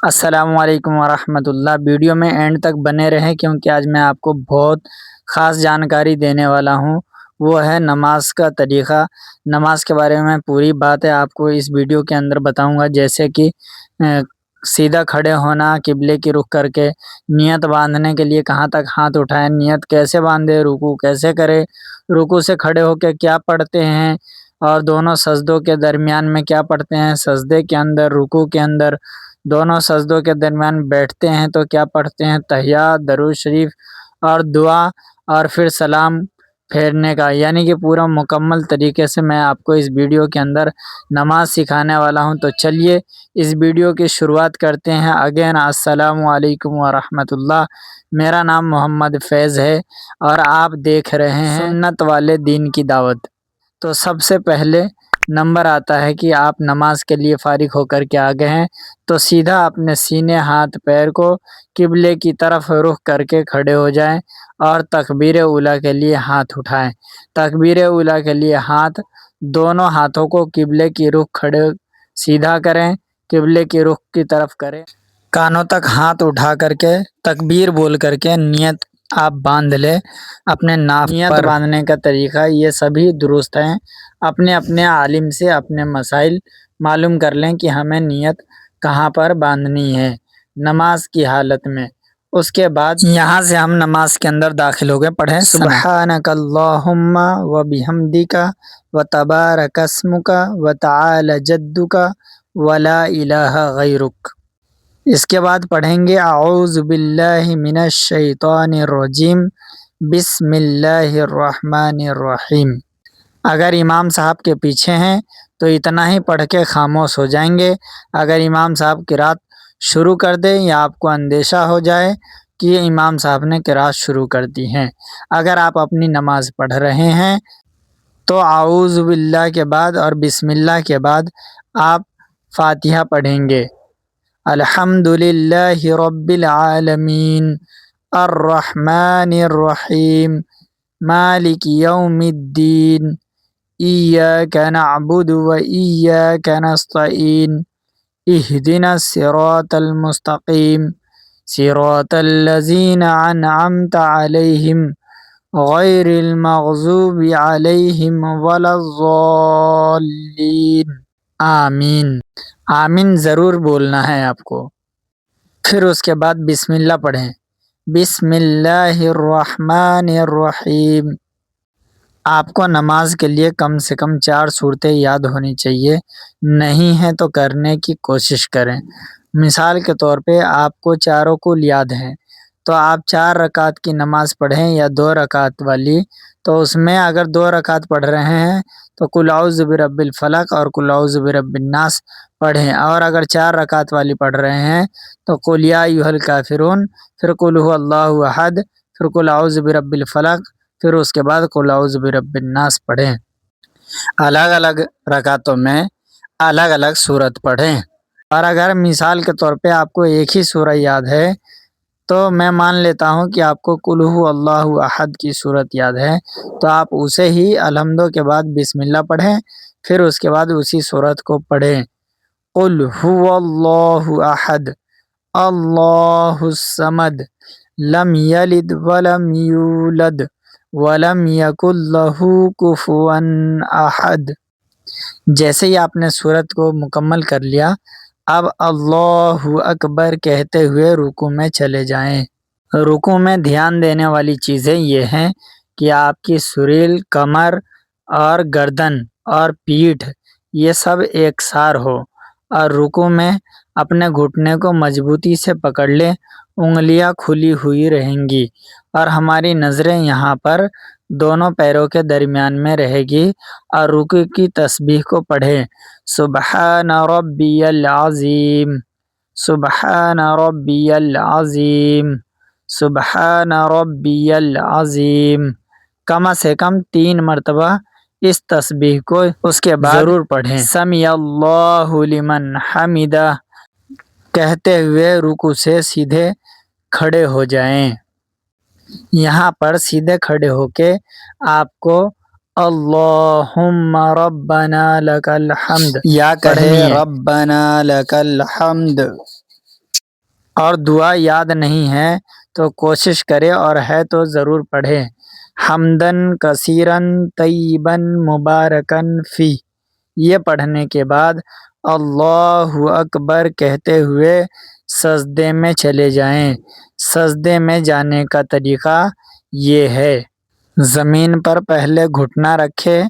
السلام علیکم ورحمۃ اللہ۔ ویڈیو میں اینڈ تک بنے رہیں کیونکہ آج میں آپ کو بہت خاص جانکاری دینے والا ہوں، وہ ہے نماز کا طریقہ۔ نماز کے بارے میں پوری باتیں آپ کو اس ویڈیو کے اندر بتاؤں گا، جیسے کہ سیدھا کھڑے ہونا قبلے کی رخ کر کے، نیت باندھنے کے لیے کہاں تک ہاتھ اٹھائیں، نیت کیسے باندھے، رکوع کیسے کرے، رکوع سے کھڑے ہو کے کیا پڑھتے ہیں، اور دونوں سجدوں کے درمیان میں کیا پڑھتے ہیں، سجدے کے اندر، رکوع کے اندر، دونوں سجدوں کے درمیان بیٹھتے ہیں تو کیا پڑھتے ہیں، تحیات، درود شریف اور دعا، اور پھر سلام پھیرنے کا، یعنی کہ پورا مکمل طریقے سے میں آپ کو اس ویڈیو کے اندر نماز سکھانے والا ہوں۔ تو چلیے اس ویڈیو کی شروعات کرتے ہیں۔ اگین السلام علیکم ورحمۃ اللہ۔ میرا نام محمد فیض ہے اور آپ دیکھ رہے ہیں سنت والے دین کی دعوت۔ تو سب سے پہلے نمبر آتا ہے کہ آپ نماز کے لیے فارغ ہو کر کے آ گئے ہیں تو سیدھا اپنے سینے، ہاتھ، پیر کو قبلے کی طرف رخ کر کے کھڑے ہو جائیں اور تکبیر اولیٰ کے لیے ہاتھ اٹھائیں۔ تکبیر اولیٰ کے لیے ہاتھ، دونوں ہاتھوں کو قبلے کی رخ کھڑے سیدھا کریں، قبلے کی رخ کی طرف کریں، کانوں تک ہاتھ اٹھا کر کے تکبیر بول کر کے نیت آپ باندھ لیں اپنے ناف پر۔ نیت باندھنے کا طریقہ یہ سبھی درست ہیں، اپنے اپنے عالم سے اپنے مسائل معلوم کر لیں کہ ہمیں نیت کہاں پر باندھنی ہے نماز کی حالت میں۔ اس کے بعد یہاں سے ہم نماز کے اندر داخل ہو گئے، پڑھیں سبحانک اللہم و بحمدک و تبارک اسمک و تعالی جدک و لا الہ غیرک۔ اس کے بعد پڑھیں گے اعوذ باللہ من الشیطان الرجیم بسم اللہ الرحمن الرحیم۔ اگر امام صاحب کے پیچھے ہیں تو اتنا ہی پڑھ کے خاموش ہو جائیں گے۔ اگر امام صاحب قرات شروع کر دیں یا آپ کو اندیشہ ہو جائے کہ امام صاحب نے قرات شروع کر دی ہے، اگر آپ اپنی نماز پڑھ رہے ہیں تو اعوذ باللہ کے بعد اور بسم اللہ کے بعد آپ فاتحہ پڑھیں گے۔ الحمد للہ رب العالمین الرحمن الرحیم مالک یوم الدین ایاک نعبد و ایاک نستعین اہدنا الصراط المستقیم صراط الذین انعمت علیہم غیر المغضوب علیہم ولا الضالین۔ آمین۔ آمین ضرور بولنا ہے آپ کو۔ پھر اس کے بعد بسم اللہ پڑھیں، بسم اللہ الرحمن الرحیم۔ آپ کو نماز کے لیے کم سے کم 4 صورتیں یاد ہونی چاہیے، نہیں ہیں تو کرنے کی کوشش کریں۔ مثال کے طور پہ آپ کو چاروں کل یاد ہیں تو آپ 4 رکعت کی نماز پڑھیں یا 2 رکعت والی، تو اس میں اگر 2 رکعت پڑھ رہے ہیں تو قل اعوذ برب الفلق اور قل اعوذ برب الناس پڑھیں، اور اگر 4 رکعت والی پڑھ رہے ہیں تو قل یا ایھا الکافرون، پھر قل ھو اللہ احد، پھر قل اعوذ برب الفلق، پھر اس کے بعد قل اعوذ برب الناس پڑھیں۔ الگ الگ رکعتوں میں الگ الگ صورت پڑھیں، اور اگر مثال کے طور پہ آپ کو ایک ہی سورہ یاد ہے تو میں مان لیتا ہوں کہ آپ کو قل ھو اللہ احد کی صورت یاد ہے تو آپ اسے ہی الحمد کے بعد بسم اللہ پڑھیں، پھر اس کے بعد اسی صورت کو پڑھیں، قل ھو اللہ احد اللہ الصمد لم یلد ولم یولد ولم یکن لہ کفوا احد۔ جیسے ہی آپ نے صورت کو مکمل کر لیا، اب اللہ اکبر کہتے ہوئے رکوع میں چلے جائیں۔ رکوع میں دھیان دینے والی چیزیں یہ ہیں کہ آپ کی سریل، کمر اور گردن اور پیٹھ یہ سب ایکسار ہو، اور رکوع میں اپنے گھٹنے کو مضبوطی سے پکڑ لیں، انگلیاں کھلی ہوئی رہیں گی اور ہماری نظریں یہاں پر دونوں پیروں کے درمیان میں رہے گی، اور رکوع کی تسبیح کو پڑھیں سبحان ربی العظیم سبحان ربی العظیم سبحان ربی العظیم، کم سے کم 3 مرتبہ اس تسبیح کو اس کے بعد ضرور پڑھیں۔ سمیع اللہ لمن حمدہ کہتے ہوئے رکوع سے سیدھے کھڑے ہو جائیں۔ یہاں پر سیدھے کھڑے ہو کے آپ کو اللہم ربنا لک الحمد یا کہیں ربنا لک الحمد۔ اور دعا یاد نہیں ہے تو کوشش کرے اور ہے تو ضرور پڑھے۔ حمدن کثیرن طیبن مبارکن فی، یہ پڑھنے کے بعد اللہ اکبر کہتے ہوئے سجدے میں چلے جائیں۔ سجدے میں جانے کا طریقہ یہ ہے، زمین پر پہلے گھٹنا رکھے،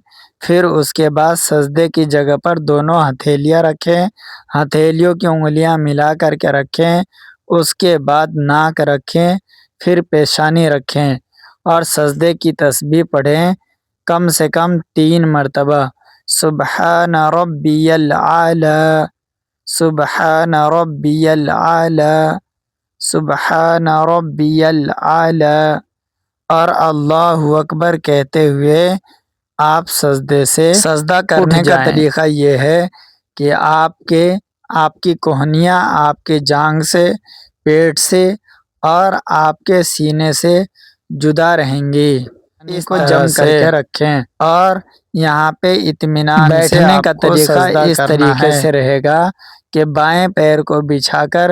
پھر اس کے بعد سجدے کی جگہ پر دونوں ہتھیلیاں رکھیں، ہتھیلیوں کی انگلیاں ملا کر کے رکھیں، اس کے بعد ناک رکھیں، پھر پیشانی رکھیں اور سجدے کی تسبیح پڑھیں کم سے کم 3 مرتبہ۔ سبحان ربی الاعلی، سبحان ربی الاعلی، سبحان ربی الاعلی، اور اللہ اکبر کہتے ہوئے آپ سجدے سے سجدہ کرنے کا طریقہ یہ ہے کہ آپ کی کوہنیاں آپ کے جانگ سے، پیٹ سے اور آپ کے سینے سے جدا رہیں گی، اس کو جم کر کے رکھیں، اور یہاں پہ اطمینان سے بیٹھنے کا طریقہ اس طریقے سے رہے گا کہ بائیں پیر کو بچھا کر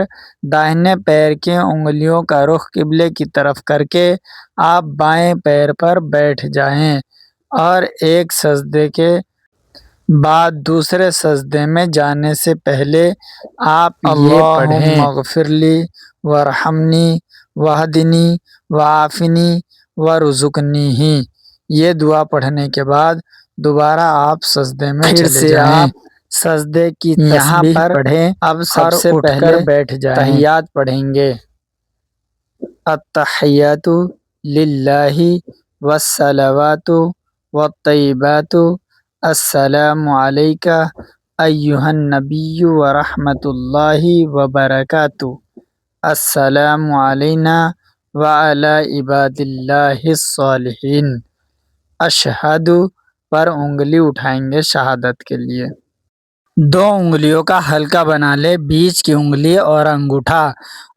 داہنے پیر کی انگلیوں کا رخ قبلے کی طرف کر کے آپ بائیں پیر پر بیٹھ جائیں، اور ایک سجدے کے بعد دوسرے سجدے میں جانے سے پہلے آپ یہ پڑھیں، اللہم اغفر لی وارحمنی واہدنی وعافنی وارزقنی۔ یہ دعا پڑھنے کے بعد دوبارہ آپ سجدے میں چلے جائیں، آپ سجدے کی تسبیح پڑھیں۔ اب سب سے پہلے بیٹھ جائیں، تحیات پڑھیں گے، التحیات للہ والصلوات والطیبات، السلام علیک ایہا النبی ورحمۃ اللہ وبرکاتہ، السلام علینا وعلی عباد اللہ الصالحین۔ اشہد پر انگلی اٹھائیں گے شہادت کے لیے، 2 انگلیوں کا حلقہ بنا لے، بیچ کی انگلی اور انگوٹھا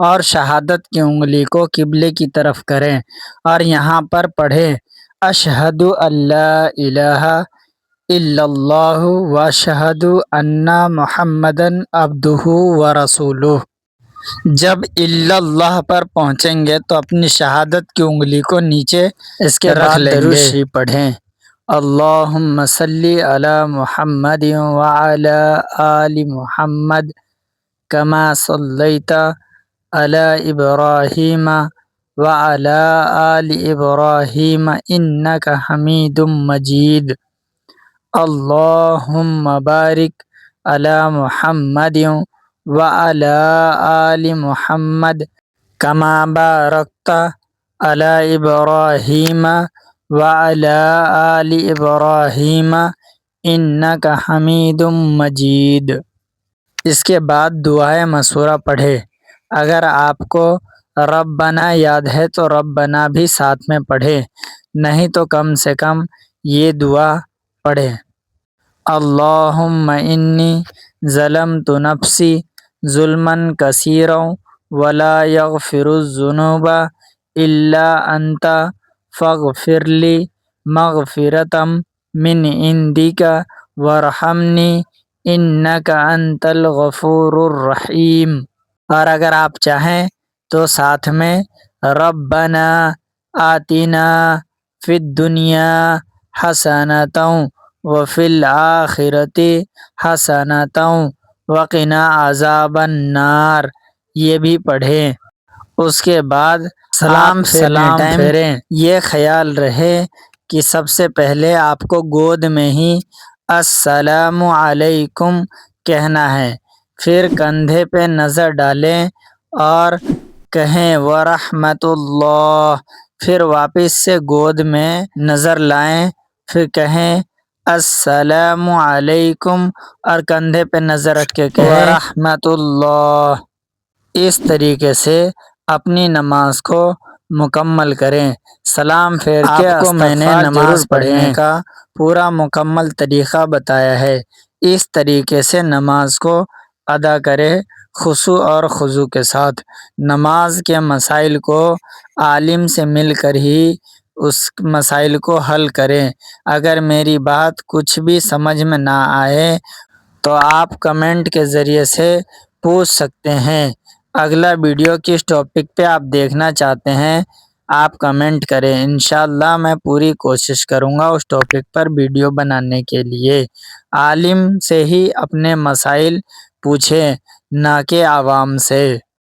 اور شہادت کی انگلی کو قبلے کی طرف کریں اور یہاں پر پڑھیں اشہد اللہ الہ الا اللہ واشہد ان محمدن عبدہ ورسولہ۔ جب الا اللہ پر پہنچیں گے تو اپنی شہادت کی انگلی کو نیچے اس کے بعد درود شریف پڑھیں، اللہم صلی علی محمد وعلی آل محمد کما صلیت علی ابراہیم وعلی آل ابراہیم انک حمید مجید، اللہم بارک علی محمد وعلی آل محمد کما بارکت علی ابراہیم وعلی آل ابراہیم انک حمید مجید۔ اس کے بعد دعائے مشورہ پڑھے، اگر آپ کو ربنا یاد ہے تو ربنا بھی ساتھ میں پڑھے، نہیں تو کم سے کم یہ دعا پڑھے، اللہم انی ظلمت نفسی ظلما کثیرا ولا یغفر الذنوب الا انت فاغفر لی مغفرۃ من عندک وارحمنی انک انت الغفور الرحیم۔ اور اگر آپ چاہیں تو ساتھ میں ربنا آتنا فی الدنیا حسنۃ وفی الآخرۃ حسنۃ وقنا عذاب النار، یہ بھی پڑھیں۔ اس کے بعد سلام پھیریں، یہ خیال رہے کہ سب سے پہلے آپ کو گود میں ہی السلام علیکم کہنا ہے، پھر کندھے پہ نظر ڈالیں اور کہیں ورحمۃ اللہ، پھر واپس سے گود میں نظر لائیں، پھر کہیں السلام علیکم اور کندھے پہ نظر رکھ کے کہیں ورحمۃ اللہ۔ اس طریقے سے اپنی نماز کو مکمل کریں۔ سلام پھیر کے آپ کو میں نے نماز پڑھنے کا پورا مکمل طریقہ بتایا ہے، اس طریقے سے نماز کو ادا کرے خشوع اور خضوع کے ساتھ۔ نماز کے مسائل کو عالم سے مل کر ہی اس مسائل کو حل کریں۔ اگر میری بات کچھ بھی سمجھ میں نہ آئے تو آپ کمنٹ کے ذریعے سے پوچھ سکتے ہیں۔ اگلا ویڈیو کس ٹاپک پہ آپ دیکھنا چاہتے ہیں آپ کمنٹ کریں، انشاءاللہ میں پوری کوشش کروں گا اس ٹاپک پر ویڈیو بنانے کے لیے۔ عالم سے ہی اپنے مسائل پوچھیں، نہ کہ عوام سے۔